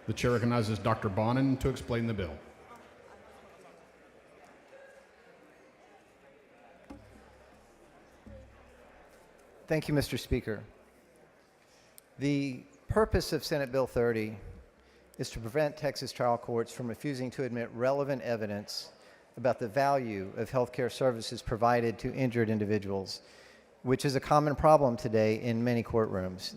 The chair recognizes Dr. Bonin to explain the bill. Thank you, Mr. Speaker. The purpose of Senate Bill 30 is to prevent Texas trial courts from refusing to admit relevant evidence about the value of healthcare services provided to injured individuals, which is a common problem today in many courtrooms.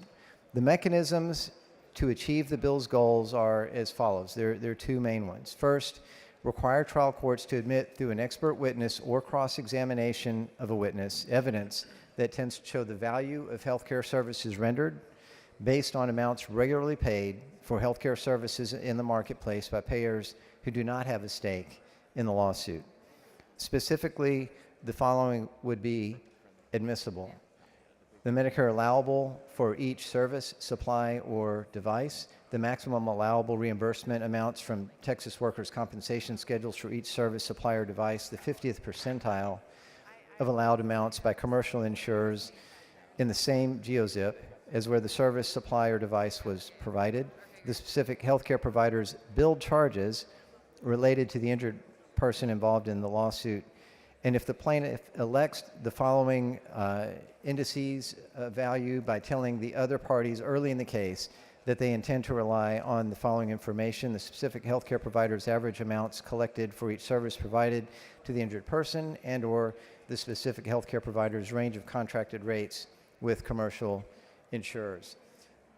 The mechanisms to achieve the bill's goals are as follows. There are two main ones. First, require trial courts to admit through an expert witness or cross-examination of a witness evidence that tends to show the value of healthcare services rendered based on amounts regularly paid for healthcare services in the marketplace by payers who do not have a stake in the lawsuit. Specifically, the following would be admissible: the Medicare allowable for each service, supply, or device, the maximum allowable reimbursement amounts from Texas workers' compensation schedules for each service, supply, or device, the 50th percentile of allowed amounts by commercial insurers in the same GeoZip as where the service, supply, or device was provided, the specific healthcare provider's billed charges related to the injured person involved in the lawsuit, and if the plaintiff elects the following indices of value by telling the other parties early in the case that they intend to rely on the following information: the specific healthcare provider's average amounts collected for each service provided to the injured person, and or the specific healthcare provider's range of contracted rates with commercial insurers.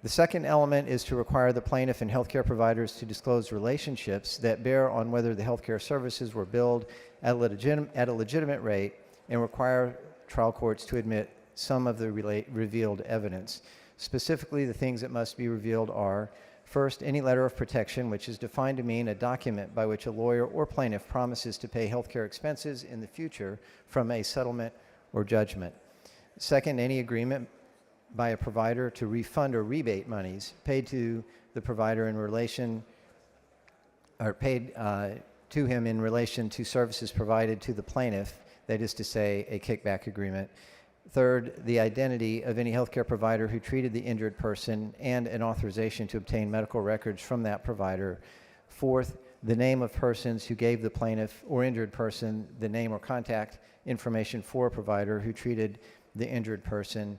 The second element is to require the plaintiff and healthcare providers to disclose relationships that bear on whether the healthcare services were billed at a legitimate rate, and require trial courts to admit some of the revealed evidence. Specifically, the things that must be revealed are: first, any letter of protection, which is defined to mean a document by which a lawyer or plaintiff promises to pay healthcare expenses in the future from a settlement or judgment. Second, any agreement by a provider to refund or rebate monies paid to the provider in relation, or paid to him in relation to services provided to the plaintiff, that is to say, a kickback agreement. Third, the identity of any healthcare provider who treated the injured person and an authorization to obtain medical records from that provider. Fourth, the name of persons who gave the plaintiff or injured person the name or contact information for a provider who treated the injured person.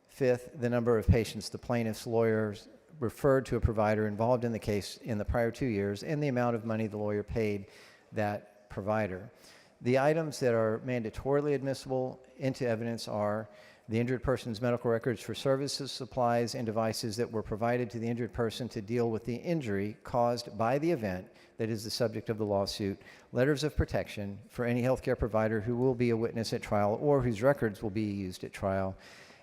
Fifth, the number of patients the plaintiff's lawyers referred to a provider involved in the case in the prior 2 years, and the amount of money the lawyer paid that provider. The items that are mandatorily admissible into evidence are the injured person's medical records for services, supplies, and devices that were provided to the injured person to deal with the injury caused by the event that is the subject of the lawsuit, letters of protection for any healthcare provider who will be a witness at trial or whose records will be used at trial,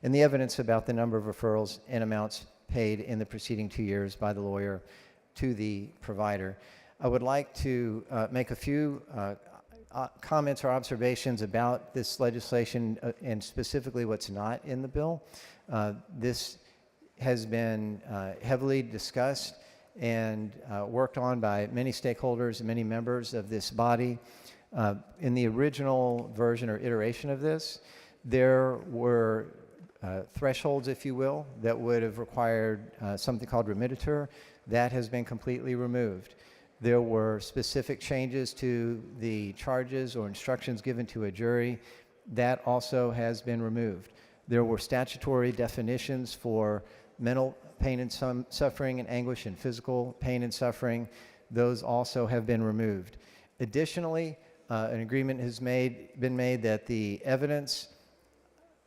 and the evidence about the number of referrals and amounts paid in the preceding 2 years by the lawyer to the provider. I would like to make a few comments or observations about this legislation and specifically what's not in the bill. This has been heavily discussed and worked on by many stakeholders and many members of this body. In the original version or iteration of this, there were thresholds, if you will, that would have required something called remittiture. That has been completely removed. There were specific changes to the charges or instructions given to a jury. That also has been removed. There were statutory definitions for mental pain and suffering and anguish and physical pain and suffering. Those also have been removed. Additionally, an agreement has been made that the evidence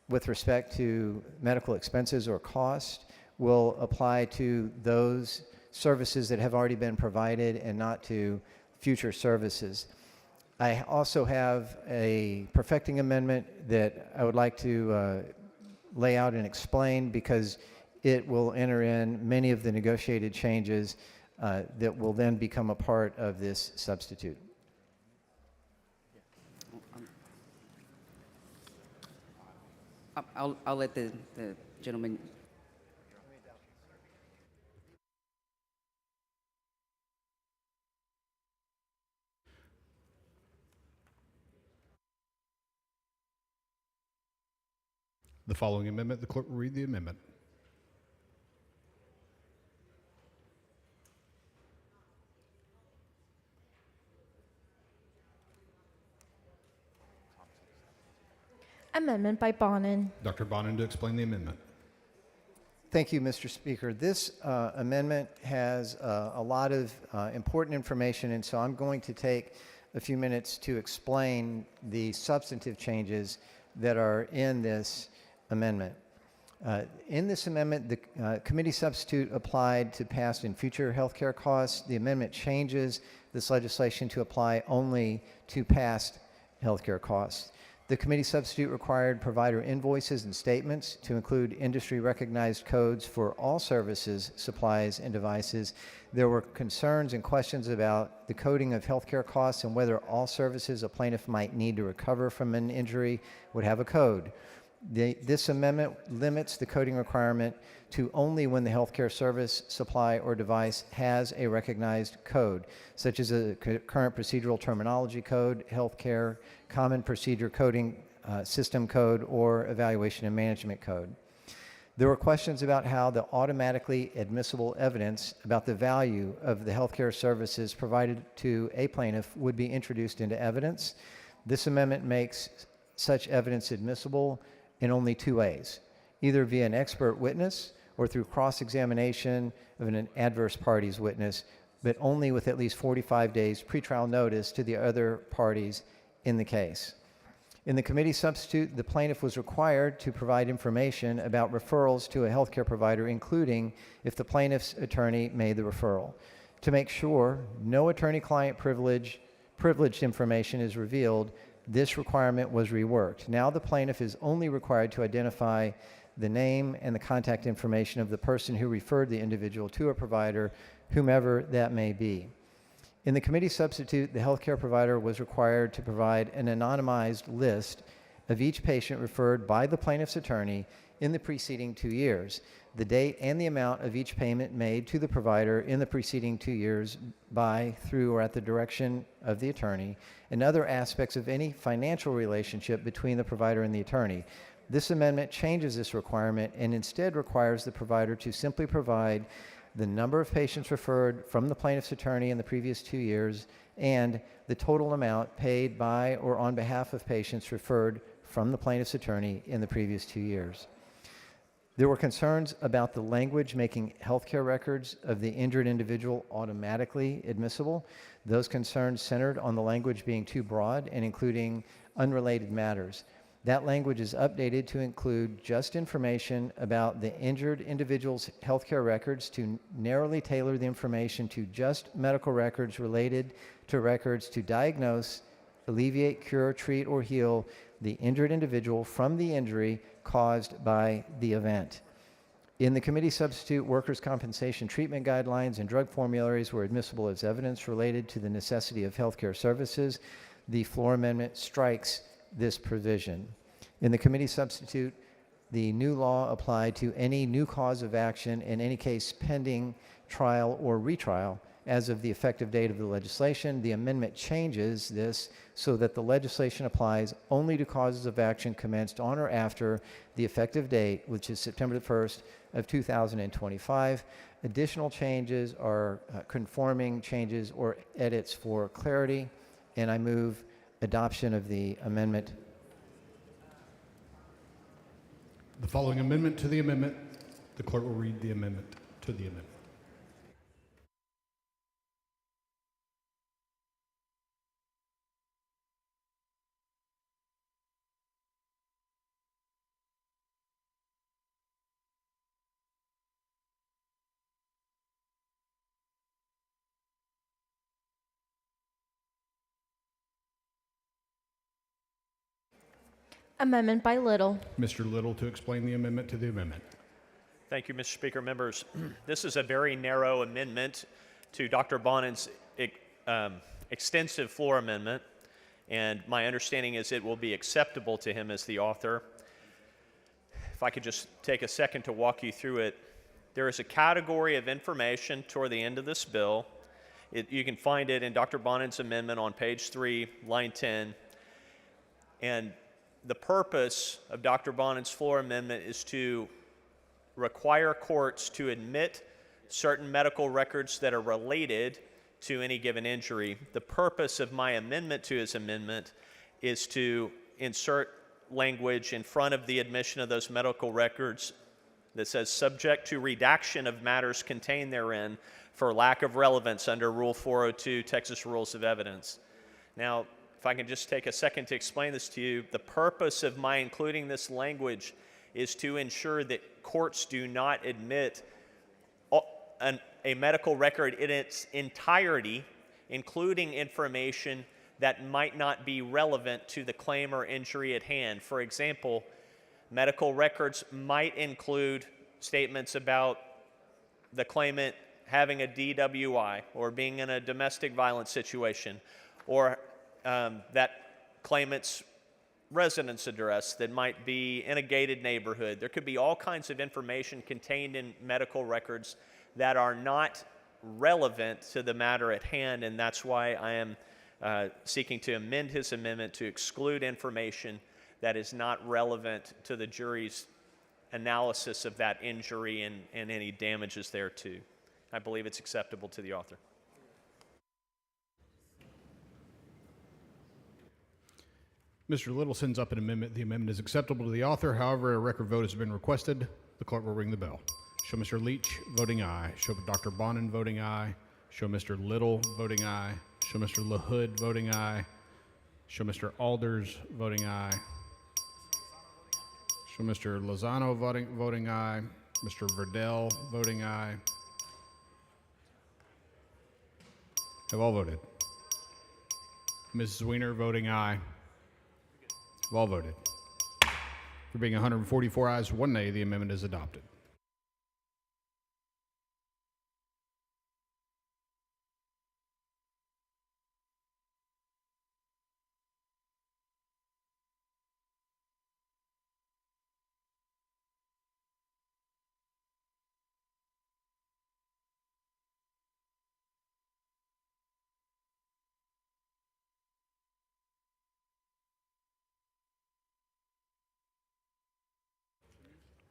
with respect to medical expenses or cost will apply to those services that have already been provided and not to future services. I also have a perfecting amendment that I would like to lay out and explain, because it will enter in many of the negotiated changes that will then become a part of this substitute. I'll let the gentleman. The following amendment, the clerk will read the amendment. Amendment by Bonin. Dr. Bonin to explain the amendment. Thank you, Mr. Speaker. This amendment has a lot of important information, and so I'm going to take a few minutes to explain the substantive changes that are in this amendment. In this amendment, the committee substitute applied to past and future healthcare costs. The amendment changes this legislation to apply only to past healthcare costs. The committee substitute required provider invoices and statements to include industry-recognized codes for all services, supplies, and devices. There were concerns and questions about the coding of healthcare costs and whether all services a plaintiff might need to recover from an injury would have a code. This amendment limits the coding requirement to only when the healthcare service, supply, or device has a recognized code, such as a current procedural terminology code, healthcare common procedure coding system code, or evaluation and management code. There were questions about how the automatically admissible evidence about the value of the healthcare services provided to a plaintiff would be introduced into evidence. This amendment makes such evidence admissible in only two ways, either via an expert witness or through cross-examination of an adverse party's witness, but only with at least 45 days pretrial notice to the other parties in the case. In the committee substitute, the plaintiff was required to provide information about referrals to a healthcare provider, including if the plaintiff's attorney made the referral. To make sure no attorney-client privileged information is revealed, this requirement was reworked. Now the plaintiff is only required to identify the name and the contact information of the person who referred the individual to a provider, whomever that may be. In the committee substitute, the healthcare provider was required to provide an anonymized list of each patient referred by the plaintiff's attorney in the preceding 2 years, the date and the amount of each payment made to the provider in the preceding 2 years by, through, or at the direction of the attorney, and other aspects of any financial relationship between the provider and the attorney. This amendment changes this requirement and instead requires the provider to simply provide the number of patients referred from the plaintiff's attorney in the previous 2 years and the total amount paid by or on behalf of patients referred from the plaintiff's attorney in the previous 2 years. There were concerns about the language making healthcare records of the injured individual automatically admissible. Those concerns centered on the language being too broad and including unrelated matters. That language is updated to include just information about the injured individual's healthcare records to narrowly tailor the information to just medical records related to records to diagnose, alleviate, cure, treat, or heal the injured individual from the injury caused by the event. In the committee substitute, workers' compensation treatment guidelines and drug formularies were admissible as evidence related to the necessity of healthcare services. The floor amendment strikes this provision. In the committee substitute, the new law applied to any new cause of action in any case pending trial or retrial as of the effective date of the legislation. The amendment changes this so that the legislation applies only to causes of action commenced on or after the effective date, which is September 1st of 2025. Additional changes are conforming changes or edits for clarity, and I move adoption of the amendment. The following amendment to the amendment. The clerk will read the amendment to the amendment. Amendment by Little. Mr. Little to explain the amendment to the amendment. Thank you, Mr. Speaker. Members, this is a very narrow amendment to Dr. Bonin's extensive floor amendment, and my understanding is it will be acceptable to him as the author. If I could just take a second to walk you through it. There is a category of information toward the end of this bill. You can find it in Dr. Bonin's amendment on page 3, line 10. And the purpose of Dr. Bonin's floor amendment is to require courts to admit certain medical records that are related to any given injury. The purpose of my amendment to his amendment is to insert language in front of the admission of those medical records that says subject to redaction of matters contained therein for lack of relevance under Rule 402 Texas Rules of Evidence. Now, if I can just take a second to explain this to you, the purpose of my including this language is to ensure that courts do not admit a medical record in its entirety, including information that might not be relevant to the claim or injury at hand. For example, medical records might include statements about the claimant having a DWI or being in a domestic violence situation, or that claimant's residence address that might be in a gated neighborhood. There could be all kinds of information contained in medical records that are not relevant to the matter at hand, and that's why I am seeking to amend his amendment to exclude information that is not relevant to the jury's analysis of that injury and any damages thereto. I believe it's acceptable to the author. Mr. Little sends up an amendment. The amendment is acceptable to the author. However, a record vote has been requested. The clerk will ring the bell. Show Mr. Leach voting aye. Show Dr. Bonin voting aye. Show Mr. Little voting aye. Show Mr. LaHood voting aye. Show Mr. Alders voting aye. Show Mr. Lozano voting aye. Mr. Verdell voting aye. Have all voted. Mrs. Weiner voting aye. Have all voted. For being 144 ayes, 1 nay, the amendment is adopted.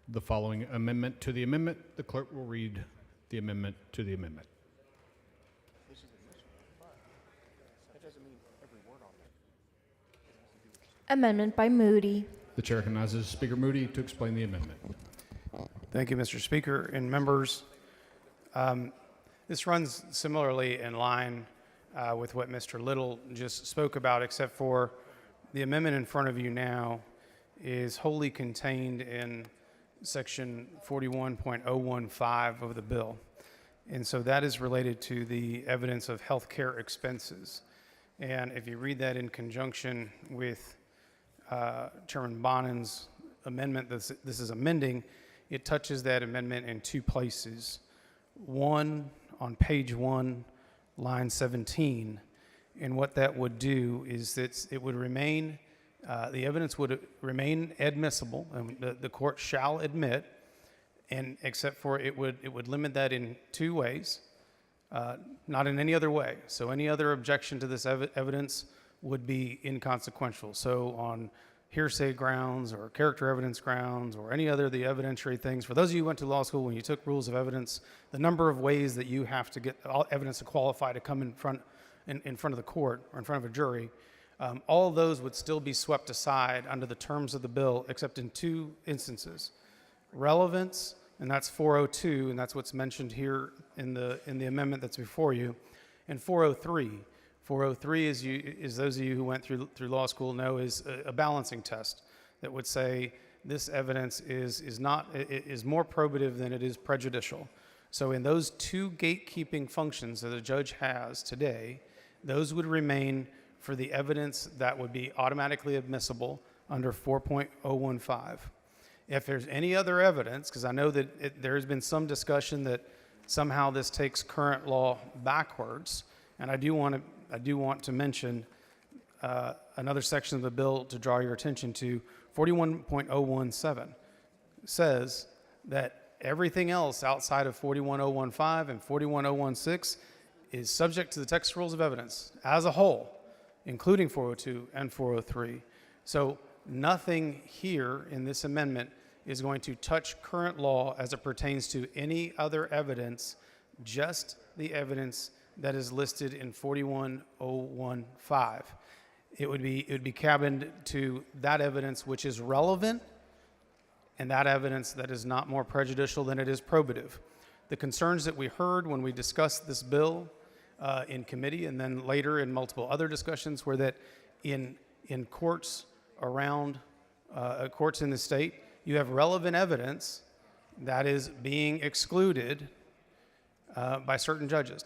The following amendment to the amendment, the clerk will read the amendment to the amendment. Amendment by Moody. The chair recognizes Speaker Moody to explain the amendment. Thank you, Mr. Speaker and members. This runs similarly in line with what Mr. Little just spoke about, except for the amendment in front of you now is wholly contained in Section 41.015 of the bill. And so that is related to the evidence of health care expenses. And if you read that in conjunction with Chairman Bonin's amendment, this is amending, it touches that amendment in two places. One, on page 1, line 17. And what that would do is that it would remain, the evidence would remain admissible, and the court shall admit, and except for it would limit that in two ways, not in any other way. So any other objection to this evidence would be inconsequential. So on hearsay grounds or character evidence grounds or any other of the evidentiary things, for those of you who went to law school, when you took rules of evidence, the number of ways that you have to get evidence to qualify to come in front of the court or in front of a jury, all of those would still be swept aside under the terms of the bill, except in two instances. Relevance, and that's 402, and that's what's mentioned here in the amendment that's before you, and 403. 403, is those of you who went through law school know, is a balancing test that would say this evidence is more probative than it is prejudicial. So in those two gatekeeping functions that a judge has today, those would remain for the evidence that would be automatically admissible under 4.015. If there's any other evidence, because I know that there has been some discussion that somehow this takes current law backwards, and I do want to mention another section of the bill to draw your attention to. 41.017 says that everything else outside of 41015 and 41016 is subject to the Texas Rules of Evidence as a whole, including 402 and 403. So nothing here in this amendment is going to touch current law as it pertains to any other evidence, just the evidence that is listed in 41015. it would be cabined to that evidence which is relevant and that evidence that is not more prejudicial than it is probative. The concerns that we heard when we discussed this bill in committee and then later in multiple other discussions were that in courts around courts in the state, you have relevant evidence that is being excluded by certain judges.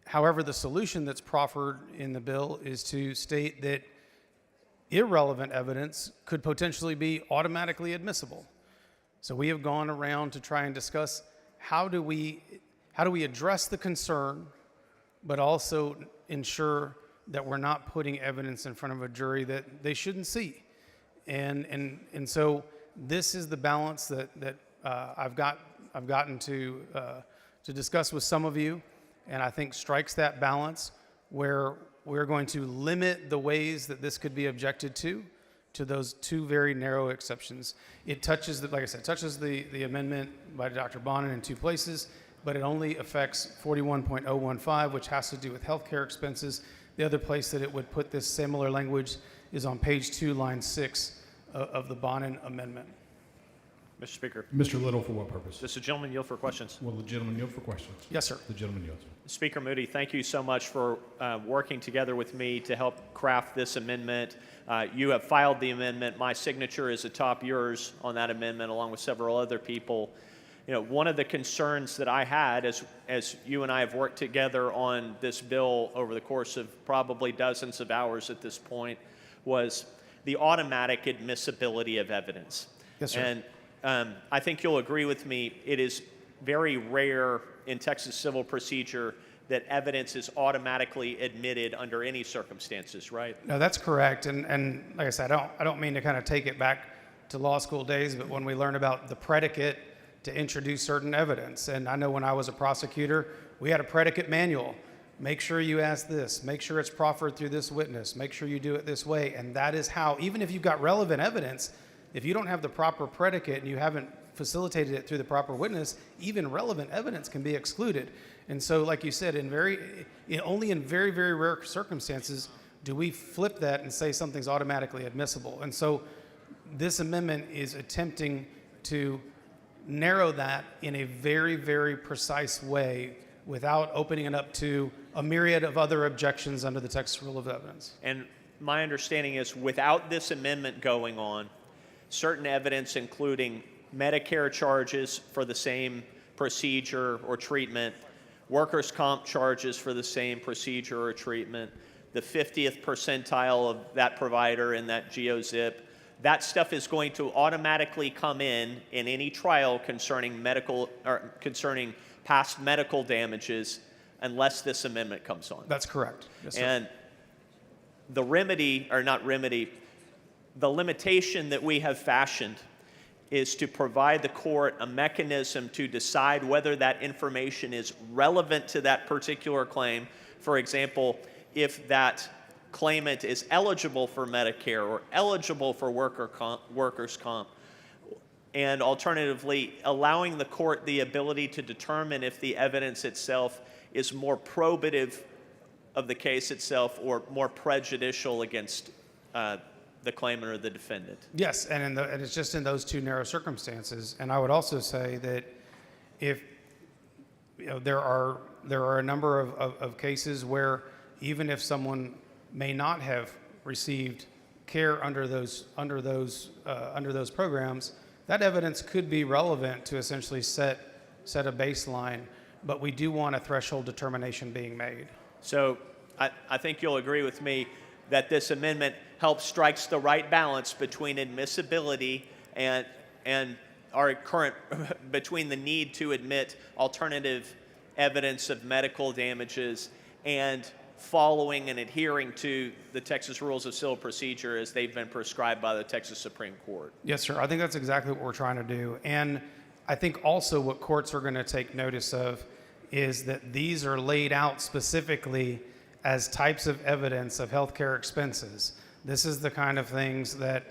However, the solution that's proffered in the bill is to state that irrelevant evidence could potentially be automatically admissible. So we have gone around to try and discuss how do we address the concern, but also ensure that we're not putting evidence in front of a jury that they shouldn't see. And so this is the balance that I've gotten to discuss with some of you, and I think strikes that balance where we're going to limit the ways that this could be objected to those two very narrow exceptions. It touches, like I said, touches the amendment by Dr. Bonin in two places, but it only affects 41.015, which has to do with healthcare expenses. The other place that it would put this similar language is on page 2, line 6 of the Bonin amendment. Mr. Speaker, Mr. Little, for what purpose? does the gentleman yield for questions? Will the gentleman yield for questions? Yes, sir. The gentleman yields. Speaker Moody, thank you so much for working together with me to help craft this amendment. You have filed the amendment. My signature is atop yours on that amendment, along with several other people. You know, one of the concerns that I had as you and I have worked together on this bill over the course of probably dozens of hours at this point was the automatic admissibility of evidence. Yes, sir. And I think you'll agree with me, it is very rare in Texas civil procedure that evidence is automatically admitted under any circumstances, right? No, that's correct. And like I said, I don't mean to kind of take it back to law school days, but when we learn about the predicate to introduce certain evidence, and I know when I was a prosecutor, we had a predicate manual. Make sure you ask this, make sure it's proffered through this witness, make sure you do it this way. And that is how, even if you've got relevant evidence, if you don't have the proper predicate and you haven't facilitated it through the proper witness, even relevant evidence can be excluded. And so, like you said, only in very, very rare circumstances do we flip that and say something's automatically admissible. And so this amendment is attempting to narrow that in a very, very precise way without opening it up to a myriad of other objections under the Texas Rule of Evidence. And my understanding is without this amendment going on, certain evidence, including Medicare charges for the same procedure or treatment, workers' comp charges for the same procedure or treatment, the 50th percentile of that provider in that GeoZip, that stuff is going to automatically come in any trial concerning concerning past medical damages unless this amendment comes on. That's correct. Yes, sir. And the remedy, or not remedy, the limitation that we have fashioned is to provide the court a mechanism to decide whether that information is relevant to that particular claim. For example, if that claimant is eligible for Medicare or eligible for workers' comp, and alternatively, allowing the court the ability to determine if the evidence itself is more probative of the case itself or more prejudicial against the claimant or the defendant. Yes, and it's just in those two narrow circumstances. And I would also say that if there are a number of cases where even if someone may not have received care under those programs, that evidence could be relevant to essentially set a baseline. But we do want a threshold determination being made. So I think you'll agree with me that this amendment helps strikes the right balance between admissibility and our current between the need to admit alternative evidence of medical damages and following and adhering to the Texas Rules of Civil Procedure as they've been prescribed by the Texas Supreme Court. Yes, sir. I think that's exactly what we're trying to do. And I think also what courts are going to take notice of is that these are laid out specifically as types of evidence of healthcare expenses. This is the kind of things that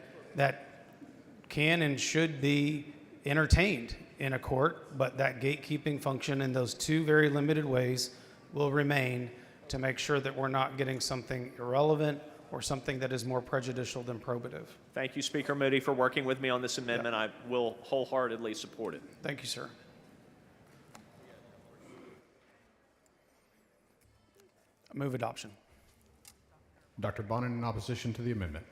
can and should be entertained in a court, but that gatekeeping function in those two very limited ways will remain to make sure that we're not getting something irrelevant or something that is more prejudicial than probative. Thank you, Speaker Moody, for working with me on this amendment. I will wholeheartedly support it. Thank you, sir. Move adoption. Dr. Bonin in opposition to the amendment.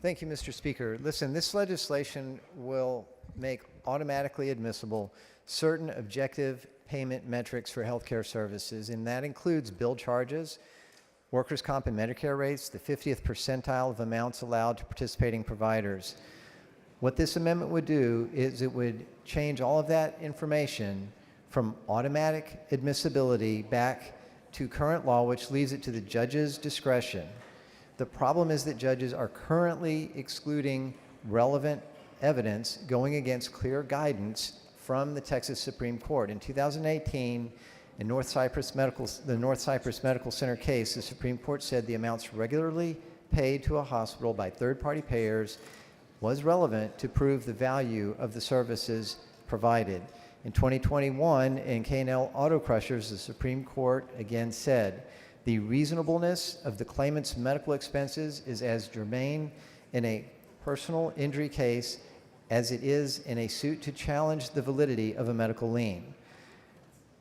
Thank you, Mr. Speaker. Listen, this legislation will make automatically admissible certain objective payment metrics for healthcare services, and that includes bill charges, workers' comp and Medicare rates, the 50th percentile of amounts allowed to participating providers. What this amendment would do is it would change all of that information from automatic admissibility back to current law, which leaves it to the judge's discretion. The problem is that judges are currently excluding relevant evidence going against clear guidance from the Texas Supreme Court. In 2018, in the North Cypress Medical Center case, the Supreme Court said the amounts regularly paid to a hospital by third-party payers was relevant to prove the value of the services provided. In 2021, in K&L Auto Crushers, the Supreme Court again said, the reasonableness of the claimant's medical expenses is as germane in a personal injury case as it is in a suit to challenge the validity of a medical lien.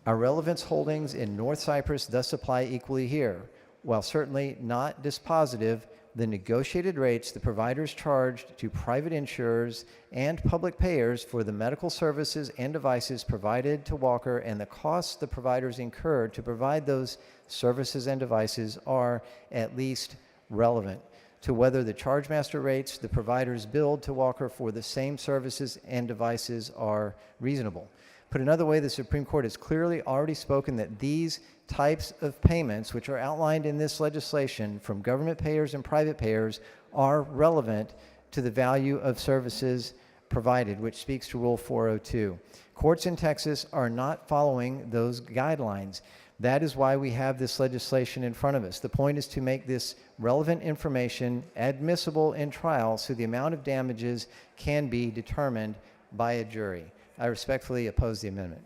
Our relevance holdings in North Cypress thus apply equally here. While certainly not dispositive, the negotiated rates the providers charged to private insurers and public payers for the medical services and devices provided to Walker and the costs the providers incurred to provide those services and devices are at least relevant to whether the chargemaster rates the providers billed to Walker for the same services and devices are reasonable. Put another way, the Supreme Court has clearly already spoken that these types of payments, which are outlined in this legislation from government payers and private payers, are relevant to the value of services provided, which speaks to Rule 402. Courts in Texas are not following those guidelines. That is why we have this legislation in front of us. The point is to make this relevant information admissible in trial so the amount of damages can be determined by a jury. I respectfully oppose the amendment.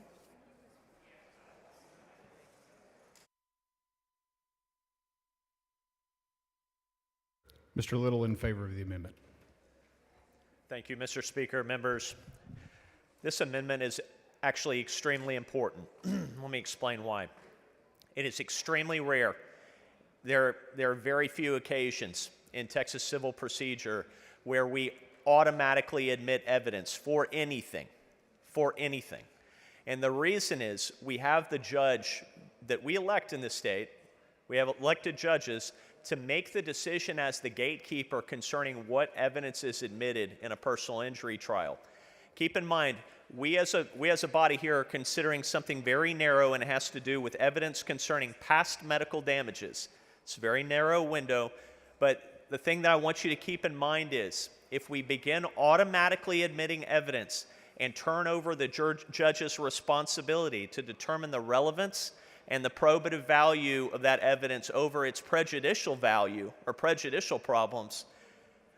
Mr. Little in favor of the amendment. Thank you, Mr. Speaker. Members, this amendment is actually extremely important. Let me explain why. It is extremely rare. There are very few occasions in Texas civil procedure where we automatically admit evidence for anything. And the reason is we have the judge that we elect in the state, we have elected judges to make the decision as the gatekeeper concerning what evidence is admitted in a personal injury trial. Keep in mind, we as a body here are considering something very narrow, and it has to do with evidence concerning past medical damages. It's a very narrow window, but the thing that I want you to keep in mind is if we begin automatically admitting evidence and turn over the judge's responsibility to determine the relevance and the probative value of that evidence over its prejudicial value or prejudicial problems,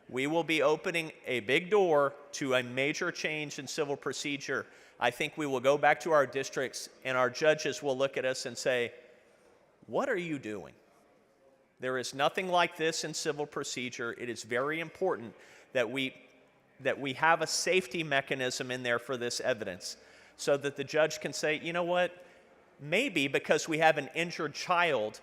we will be opening a big door to a major change in civil procedure. I think we will go back to our districts and our judges will look at us and say, what are you doing? There is nothing like this in civil procedure. It is very important that we have a safety mechanism in there for this evidence so that the judge can say, you know what, maybe because we have an injured child,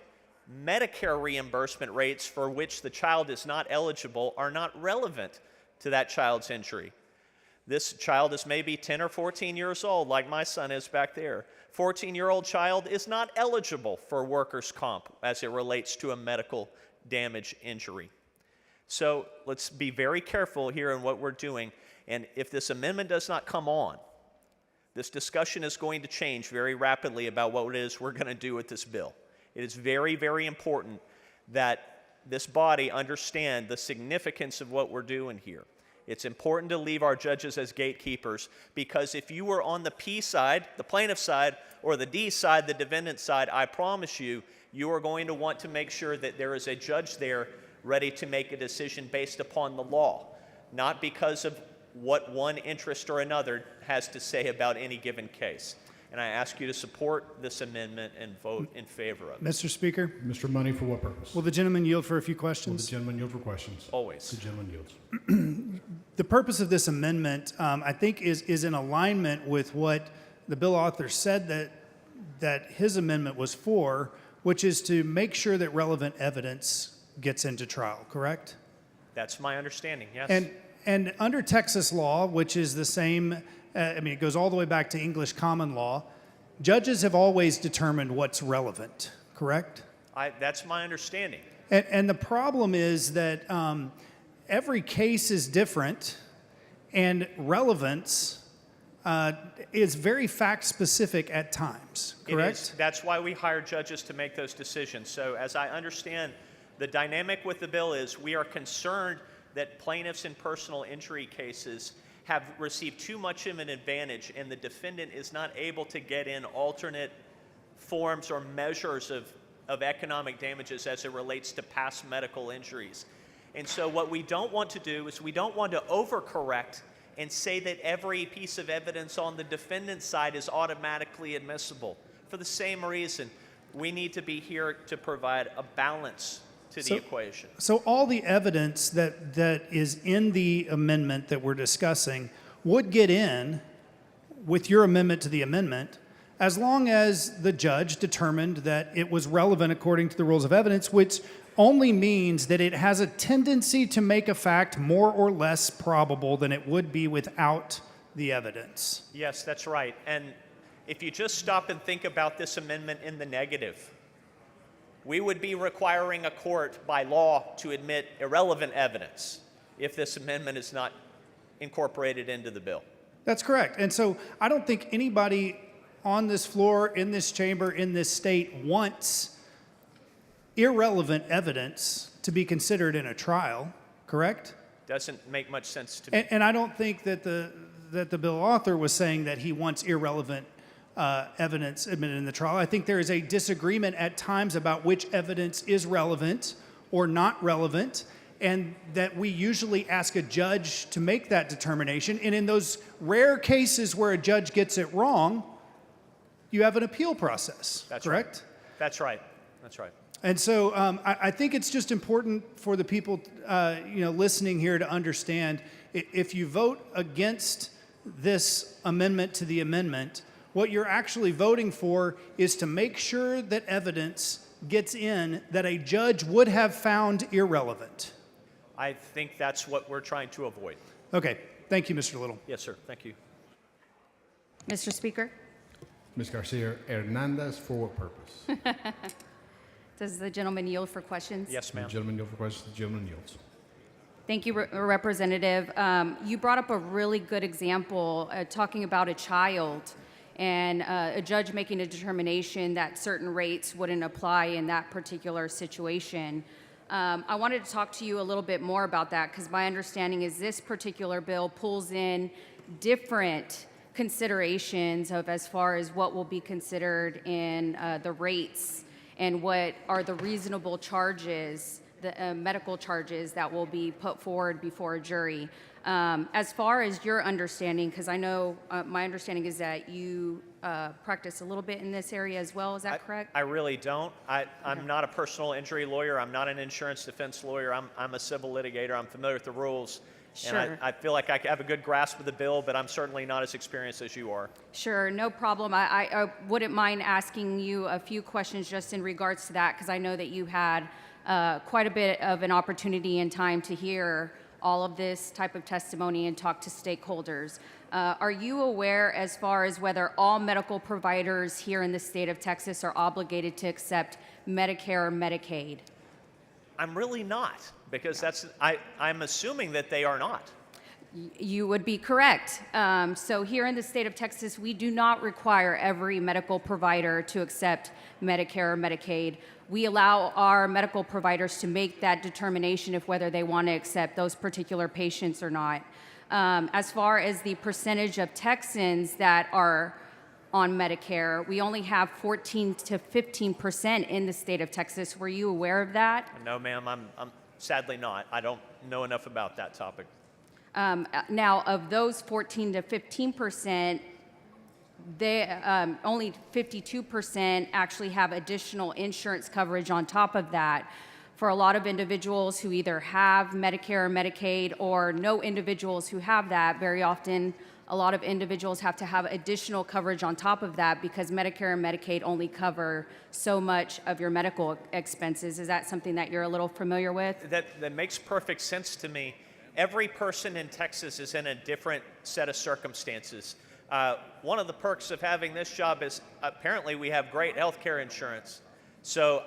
Medicare reimbursement rates for which the child is not eligible are not relevant to that child's injury. This child is maybe 10 or 14 years old, like my son is back there. 14-year-old child is not eligible for workers' comp as it relates to a medical damage injury. So let's be very careful here in what we're doing. And if this amendment does not come on, this discussion is going to change very rapidly about what it is we're going to do with this bill. It is very, very important that this body understand the significance of what we're doing here. It's important to leave our judges as gatekeepers, because if you were on the P side, the plaintiff side, or the D side, the defendant side, I promise you, you are going to want to make sure that there is a judge there ready to make a decision based upon the law, not because of what one interest or another has to say about any given case. and I ask you to support this amendment and vote in favor of it. Mr. Speaker, Mr. Money, for what purpose? will the gentleman yield for a few Will the questions? gentleman yield for questions? Always. The gentleman yields. The purpose of this amendment, I think, is in alignment with what the bill author said that his amendment was for, which is to make sure that relevant evidence gets into trial, correct? That's my understanding, yes. And under Texas law, which is the same, it goes all the way back to English common law, judges have always determined what's relevant, correct? That's my understanding. And the problem is that every case is different, and relevance is very fact-specific at times, It correct? is. That's why we hire judges to make those decisions. So as I understand, the dynamic with the bill is we are concerned that plaintiffs in personal injury cases have received too much of an advantage and the defendant is not able to get in alternate forms or measures of economic damages as it relates to past medical injuries. And so what we don't want to do is we don't want to overcorrect and say that every piece of evidence on the defendant's side is automatically admissible. For the same reason, we need to be here to provide a balance to the equation. So all the evidence that is in the amendment that we're discussing would get in with your amendment to the amendment as long as the judge determined that it was relevant according to the rules of evidence, which only means that it has a tendency to make a fact more or less probable than it would be without the evidence. Yes, that's right. And if you just stop and think about this amendment in the negative, we would be requiring a court by law to admit irrelevant evidence if this amendment is not incorporated into the bill. That's correct. And so I don't think anybody on this floor, in this chamber, in this state wants irrelevant evidence to be considered in a trial, correct? Doesn't make much sense to me. And I don't think that the bill author was saying that he wants irrelevant evidence admitted in the trial. I think there is a disagreement at times about which evidence is relevant or not relevant, and that we usually ask a judge to make that determination. And in those rare cases where a judge gets it wrong, you have an appeal process, That's correct? right. That's right. That's right. And so I think it's just important for the people listening here to understand if you vote against this amendment to the amendment, what you're actually voting for is to make sure that evidence gets in that a judge would have found irrelevant. I think that's what we're trying to avoid. Okay. Thank you, Mr. Little. Yes, sir. Thank you. Mr. Speaker, Ms. Garcia Hernandez, for what purpose? Does the gentleman yield for questions? Yes, The ma'am. gentleman yield for questions. The gentleman yields. Thank you, Representative. You brought up a really good example talking about a child and a judge making a determination that certain rates wouldn't apply in that particular situation. I wanted to talk to you a little bit more about that because my understanding is this particular bill pulls in different considerations of as far as what will be considered in the rates and what are the reasonable charges, the medical charges that will be put forward before a jury. As far as your understanding, because I know my understanding is that you practice a little bit in this area as well, is that correct? I really don't. I'm not a personal injury lawyer. I'm not an insurance defense lawyer. I'm a civil litigator. I'm familiar with the rules. Sure. And I feel like I have a good grasp of the bill, but I'm certainly not as experienced as you are. Sure, no problem. I wouldn't mind asking you a few questions just in regards to that, because I know that you had quite a bit of an opportunity and time to hear all of this type of testimony and talk to stakeholders. Are you aware as far as whether all medical providers here in the state of Texas are obligated to accept Medicare or Medicaid? I'm really not, because I'm assuming that they are not. You would be correct. So here in the state of Texas, we do not require every medical provider to accept Medicare or Medicaid. We allow our medical providers to make that determination of whether they want to accept those particular patients or not. As far as the percentage of Texans that are on Medicare, we only have 14 to 15% in the state of Texas. Were you aware of that? No, ma'am, I'm sadly not. I don't know enough about that topic. Now, of those 14 to 15%, only 52% actually have additional insurance coverage on top of that. For a lot of individuals who either have Medicare or Medicaid, or no individuals who have that, very often a lot of individuals have to have additional coverage on top of that because Medicare and Medicaid only cover so much of your medical expenses. Is that something that you're a little familiar with? That makes perfect sense to me. Every person in Texas is in a different set of circumstances. One of the perks of having this job is apparently we have great health care insurance. So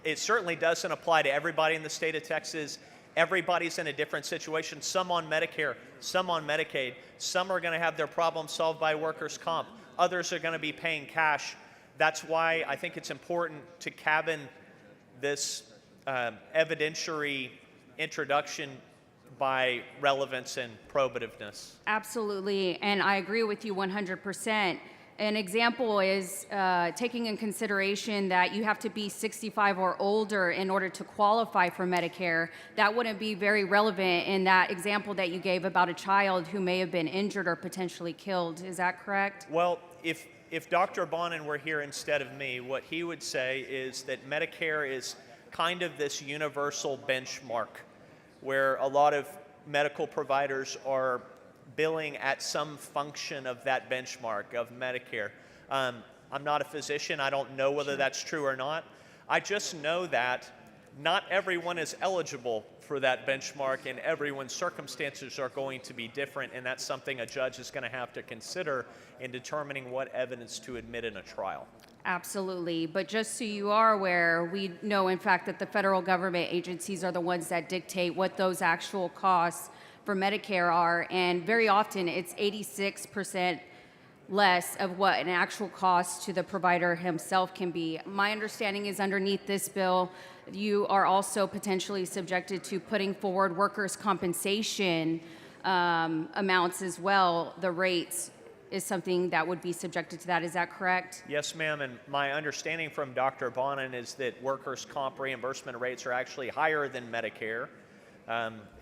it certainly doesn't apply to everybody in the state of Texas. Everybody's in a different situation. Some on Medicare, some on Medicaid. Some are going to have their problems solved by workers' comp. Others are going to be paying cash. That's why I think it's important to cabin this evidentiary introduction by relevance and probativeness. Absolutely, and I agree with you 100%. An example is taking in consideration that you have to be 65 or older in order to qualify for Medicare. That wouldn't be very relevant in that example that you gave about a child who may have been injured or potentially killed. Is that correct? Well, if Dr. Bonin were here instead of me, what he would say is that Medicare is kind of this universal benchmark where a lot of medical providers are billing at some function of that benchmark of Medicare. I'm not a physician. I don't know whether that's true or not. I just know that not everyone is eligible for that benchmark, and everyone's circumstances are going to be different, and that's something a judge is going to have to consider in determining what evidence to admit in a trial. Absolutely, but just so you are aware, we know in fact that the federal government agencies are the ones that dictate what those actual costs for Medicare are, and very often it's 86% less of what an actual cost to the provider himself can be. My understanding is underneath this bill, you are also potentially subjected to putting forward workers' compensation amounts as well. The rates is something that would be subjected to that. Is that correct? Yes, ma'am, and my understanding from Dr. Bonin is that workers' comp reimbursement rates are actually higher than Medicare.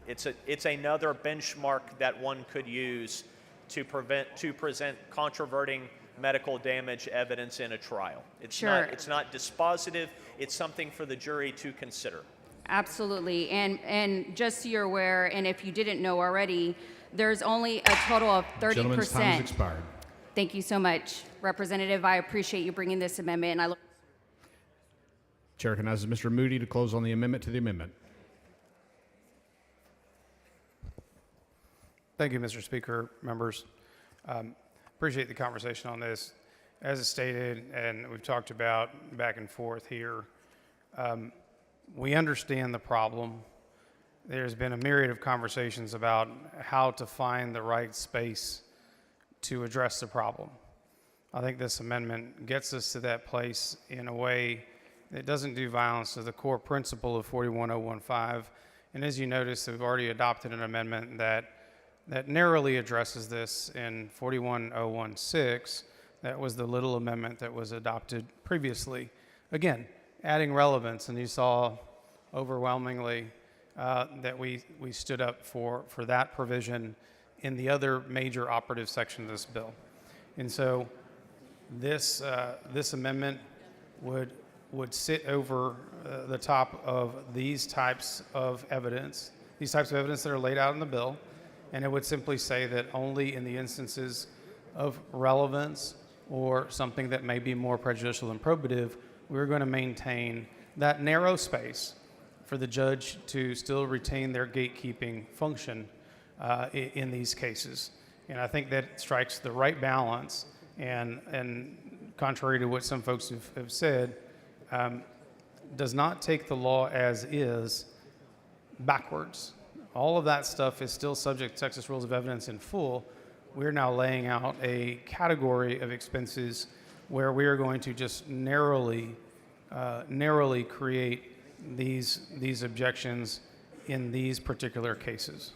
It's another benchmark that one could use to present controverting medical damage evidence in a trial. It's not dispositive. It's something for the jury to consider. Absolutely, and just so you're aware, and if you didn't know already, there's only a total of 30%. Gentleman's time has expired. Thank you so much, Representative. I appreciate you bringing this amendment, and I look. Chair recognizes Mr. Moody to close on the amendment to the amendment. Thank you, Mr. Speaker, members. Appreciate the conversation on this. As stated, and we've talked about back and forth here, we understand the problem. There's been a myriad of conversations about how to find the right space to address the problem. I think this amendment gets us to that place in a way that doesn't do violence to the core principle of 41015. And as you notice, we've already adopted an amendment that narrowly addresses this in 41016. That was the little amendment that was adopted previously. Again, adding relevance, and you saw overwhelmingly that we stood up for that provision in the other major operative section of this bill. And so this amendment would sit over the top of these types of evidence that are laid out in the bill, and it would simply say that only in the instances of relevance or something that may be more prejudicial than probative, we're going to maintain that narrow space for the judge to still retain their gatekeeping function in these cases. And I think that strikes the right balance, and contrary to what some folks have said, does not take the law as is backwards. All of that stuff is still subject to Texas Rules of Evidence in full. We're now laying out a category of expenses where we are going to just narrowly create these objections in these particular cases.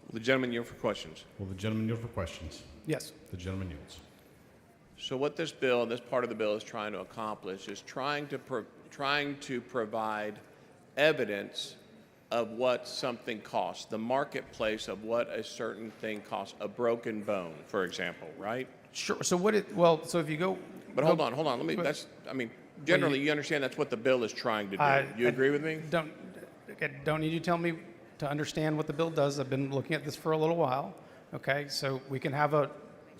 Will the gentleman yield for questions? Will the gentleman yield for questions? Yes. The gentleman yields. So what this bill, this part of the bill is trying to accomplish is trying to provide evidence of what something costs, the marketplace of what a certain thing costs, a broken bone, for example, right? Sure. So so if you go. But hold on, let me, generally, you understand that's what the bill is trying to do. You agree with me? Don't need you to tell me to understand what the bill does. I've been looking at this for a little while. Okay, so we can have a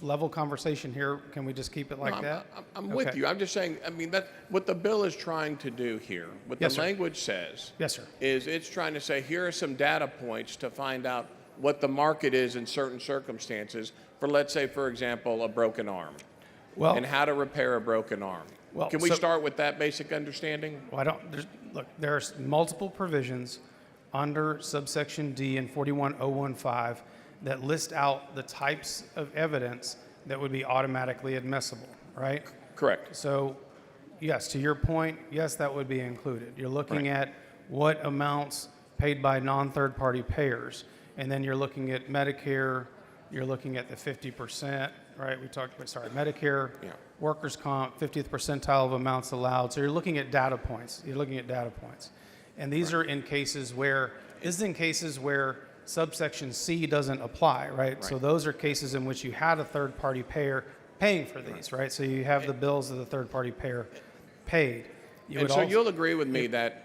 level conversation here. Can we just keep it like that? I'm with you. I'm just saying, that's what the bill is trying to do here. What Yes, the sir. language says Yes, sir. is it's trying to say, here are some data points to find out what the market is in certain circumstances for, let's say, for example, a broken arm. Well, And how to repair a broken arm. Well, Can we so- start with that basic understanding? well, there's multiple provisions under subsection D in 41015 that list out the types of evidence that would be automatically admissible, right? Correct. So, yes, to your point, yes, that would be included. You're looking at what amounts paid by non-third party payers, and then you're looking at Medicare, you're looking at the 50%, right? Medicare, Yeah. workers' comp, 50th percentile of amounts allowed. So you're looking at data points. And these are in cases where, subsection C doesn't apply, right? So those are cases in which you had a third-party payer paying for these, right? So you have the bills of the third-party payer paid. And so you'll agree with me that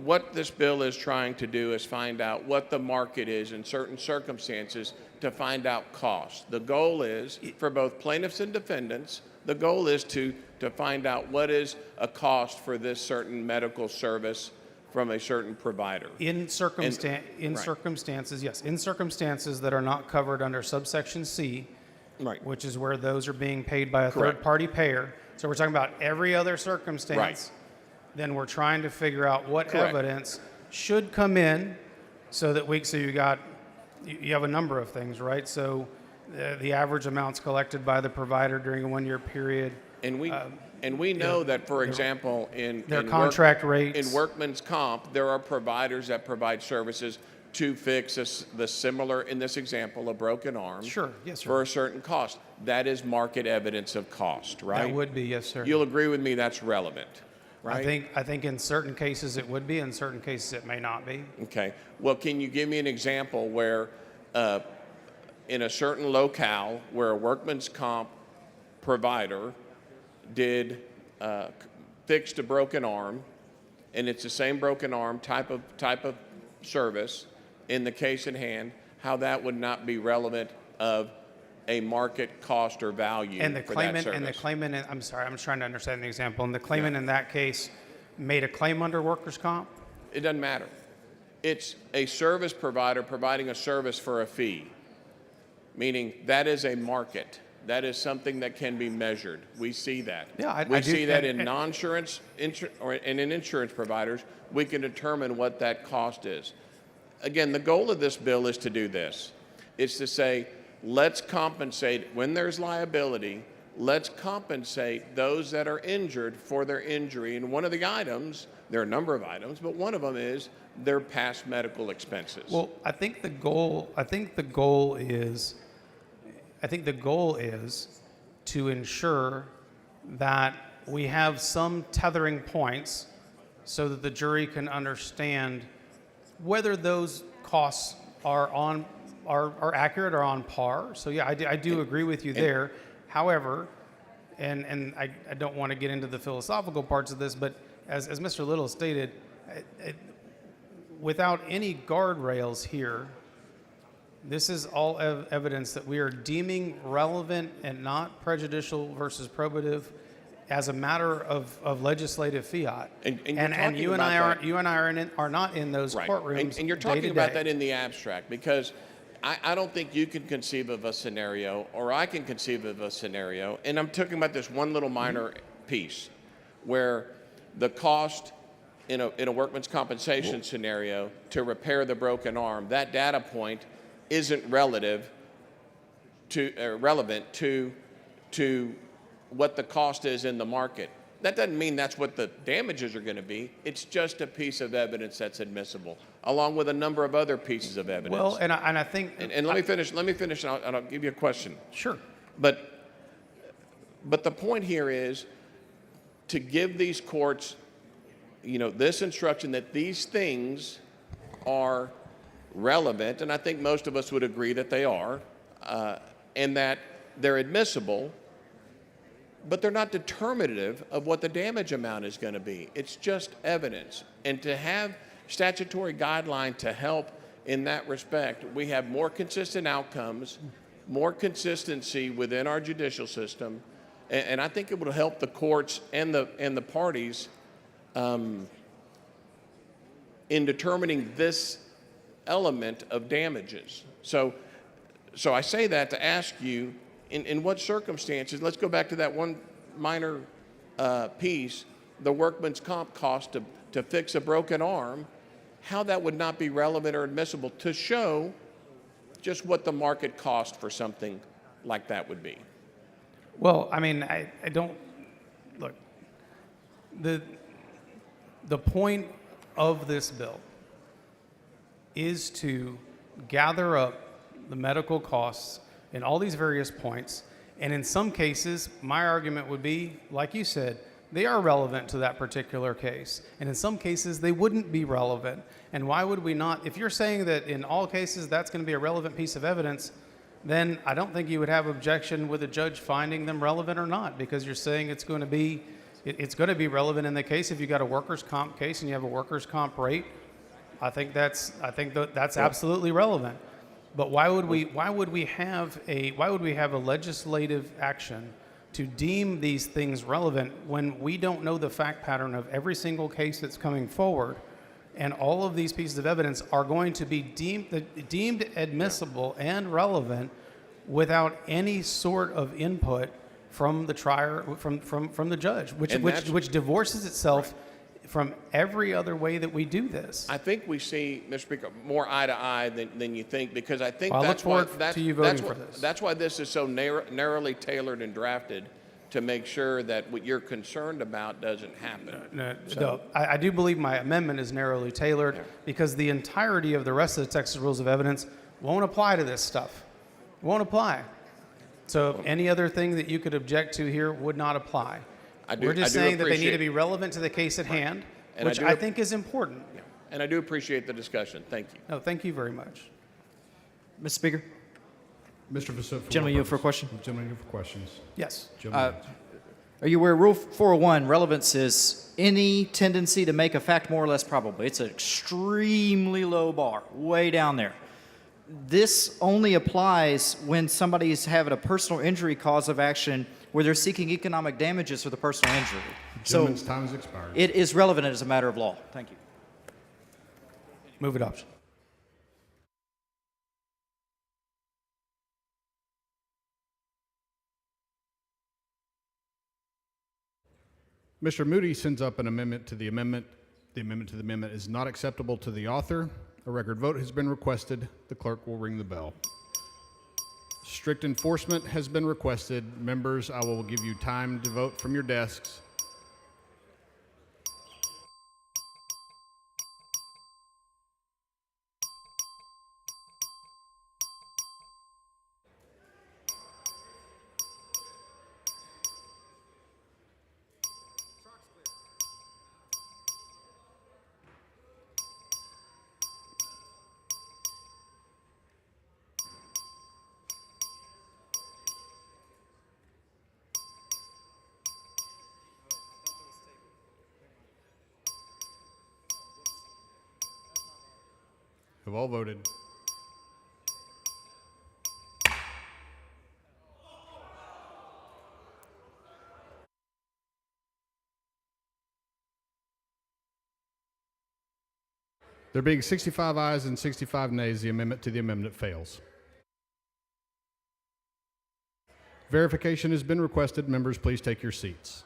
what this bill is trying to do is find out what the market is in certain circumstances to find out cost. The goal is, for both plaintiffs and defendants, the goal is to find out what is a cost for this certain medical service from a certain provider. In circumstances that are not covered under subsection C, Right. which is where those are being paid by a Correct. third-party payer. So we're talking about every other circumstance. Then we're trying to figure out what Correct. evidence should come in so that you have a number of things, right? So the average amounts collected by the provider during a one-year period. And we know that, for example, Their contract rates. in workman's comp, there are providers that provide services to fix the similar, in this example, a broken arm. Sure, yes, sir. For a certain cost. That is market evidence of cost, right? That would be, yes, sir. You'll agree with me that's relevant, right? I think in certain cases it would be, in certain cases it may not be. Okay. Well, can you give me an example where, in a certain locale, where a workman's comp provider fixed a broken arm, and it's the same broken arm type of service in the case at hand, how that would not be relevant of a market cost or value And the for that claimant, service? I'm sorry, I'm trying to understand the example. And the claimant in that case made a claim under workers' comp? It doesn't matter. It's a service provider providing a service for a fee, meaning that is a market. That is something that can be measured. We see that. Yeah, we I do- see that and- in non-insurance and in insurance providers. We can determine what that cost is. Again, the goal of this bill is to do this. It's to say, let's compensate when there's liability. Let's compensate those that are injured for their injury. And one of the items, there are a number of items, but one of them is their past medical expenses. Well, I think the goal is to ensure that we have some tethering points so that the jury can understand whether those costs are accurate or on par. So yeah, I do agree with you there. However, and I don't want to get into the philosophical parts of this, but as Mr. Little stated, without any guardrails here, this is all evidence that we are deeming relevant and not prejudicial versus probative as a matter of legislative fiat. And you're and talking you and about I that. are not in those Right. courtrooms. And you're day talking to about day. that in the abstract because I don't think you can conceive of a scenario, or I can conceive of a scenario, and I'm talking about this one little minor piece, where the cost in a workman's compensation scenario to repair the broken arm, that data point isn't relevant to what the cost is in the market. That doesn't mean that's what the damages are going to be. It's just a piece of evidence that's admissible, along with a number of other pieces of evidence. Well, and I think And let me finish. And I'll give you a question. sure. But the point here is to give these courts this instruction that these things are relevant, and I think most of us would agree that they are, and that they're admissible, but they're not determinative of what the damage amount is going to be. It's just evidence. And to have statutory guideline to help in that respect, we have more consistent outcomes, more consistency within our judicial system, and I think it will help the courts and the parties in determining this element of damages. So I say that to ask you, in what circumstances, let's go back to that one minor piece, the workman's comp cost to fix a broken arm, how that would not be relevant or admissible to show just what the market cost for something like that would be. Well, I mean, I don't, look, the point of this bill is to gather up the medical costs in all these various points, and in some cases, my argument would be, like you said, they are relevant to that particular case, and in some cases, they wouldn't be relevant. And why would we not? If you're saying that in all cases that's going to be a relevant piece of evidence, then I don't think you would have objection with a judge finding them relevant or not, because you're saying it's going to be relevant in the case. If you got a workers' comp case and you have a workers' comp rate, I think that's absolutely relevant. But why would we have a legislative action to deem these things relevant when we don't know the fact pattern of every single case that's coming forward, and all of these pieces of evidence are going to be deemed admissible and relevant without any sort of input from the trier, from the judge, which divorces itself from every other way that we do this. I think we see, Mr. Speaker, more eye to eye than you think, because I think Well, I that's look why forward to you voting for this. That's why this is so narrowly tailored and drafted, to make sure that what you're concerned about doesn't happen. No, I do believe my amendment is narrowly tailored because the entirety of the rest of the Texas Rules of Evidence won't apply to this stuff. Won't apply. So any other thing that you could object to here would not apply. We're just saying that they need to be relevant to the case at hand, And which I think is important. Yeah. And I do appreciate the discussion. Thank you. No, thank you very much. Mr. Speaker, Mr. Vassouf. gentleman, you have for a question. Gentlemen, you have questions. Yes. Gentlemen. Are you aware Rule 401 relevance is any tendency to make a fact more or less probable? It's an extremely low bar, way down there. This only applies when somebody's having a personal injury cause of action where they're seeking economic damages for the personal injury. Gentlemen's time has expired. It is relevant as a matter of law. Thank you. Move adoption. Mr. Moody sends up an amendment to the amendment. The amendment to the amendment is not acceptable to the author. A record vote has been requested. The clerk will ring the bell. Strict enforcement has been requested. Members, I will give you time to vote from your desks. Have all voted. There being 65 ayes and 65 nays, the amendment to the amendment fails. Verification has been requested. Members, please take your seats.